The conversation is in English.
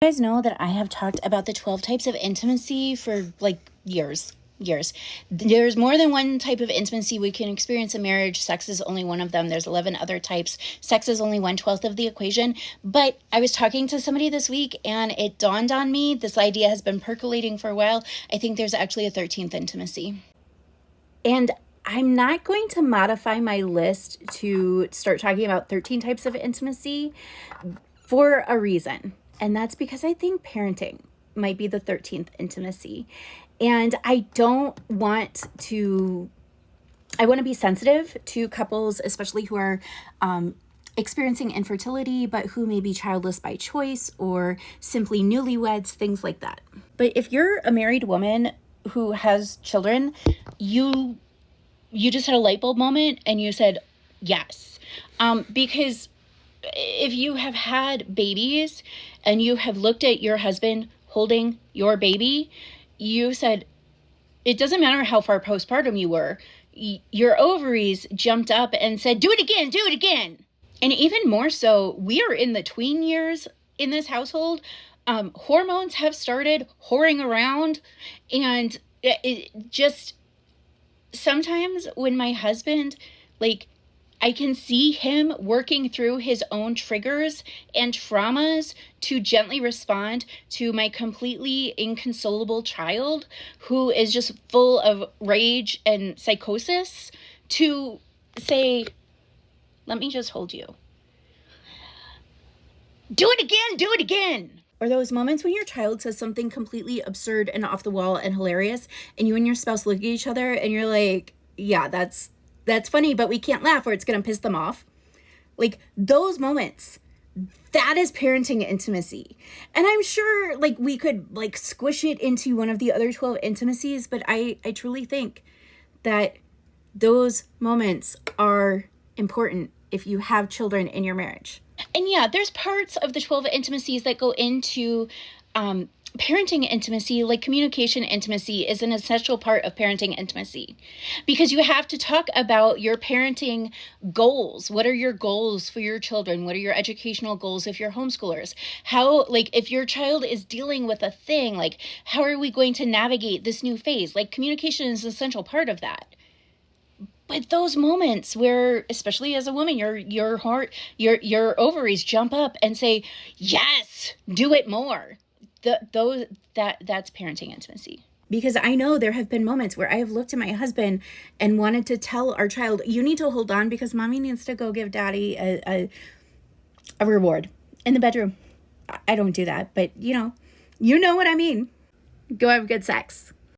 You guys know that I have talked about the 12 types of intimacy for like years. There's more than one type of intimacy we can experience in marriage. Sex is only one of them. There's 11 other types. Sex is only 1/12 of the equation. But I was talking to somebody this week and it dawned on me, this idea has been percolating for a while. I think there's actually a 13th intimacy. And I'm not going to modify my list to start talking about 13 types of intimacy for a reason. And that's because I think parenting might be the 13th intimacy. And I want to be sensitive to couples, especially who are experiencing infertility, but who may be childless by choice or simply newlyweds, things like that. But if you're a married woman who has children, you just had a light bulb moment and you said yes. Because if you have had babies and you have looked at your husband holding your baby, you said, it doesn't matter how far postpartum you were, your ovaries jumped up and said, do it again. And even more so, we are in the tween years in this household. Hormones have started whoring around, and it just sometimes when my husband, I can see him working through his own triggers and traumas to gently respond to my completely inconsolable child who is just full of rage and psychosis, to say, let me just hold you. Do it again. Or those moments when your child says something completely absurd and off the wall and hilarious, and you and your spouse look at each other and you're like, yeah, that's funny, but we can't laugh or it's going to piss them off. Like those moments, that is parenting intimacy. And I'm sure we could squish it into one of the other 12 intimacies, but I truly think that those moments are important if you have children in your marriage. And yeah, there's parts of the 12 intimacies that go into parenting intimacy, like communication intimacy is an essential part of parenting intimacy, because you have to talk about your parenting goals. What are your goals for your children? What are your educational goals if you're homeschoolers? How, if your child is dealing with a thing, how are we going to navigate this new phase? Communication is an essential part of that. But those moments where, especially as a woman, your heart, your ovaries jump up and say, yes, do it more. That's parenting intimacy. Because I know there have been moments where I have looked at my husband and wanted to tell our child, you need to hold on because mommy needs to go give daddy a reward in the bedroom. I don't do that, but you know what I mean. Go have good sex.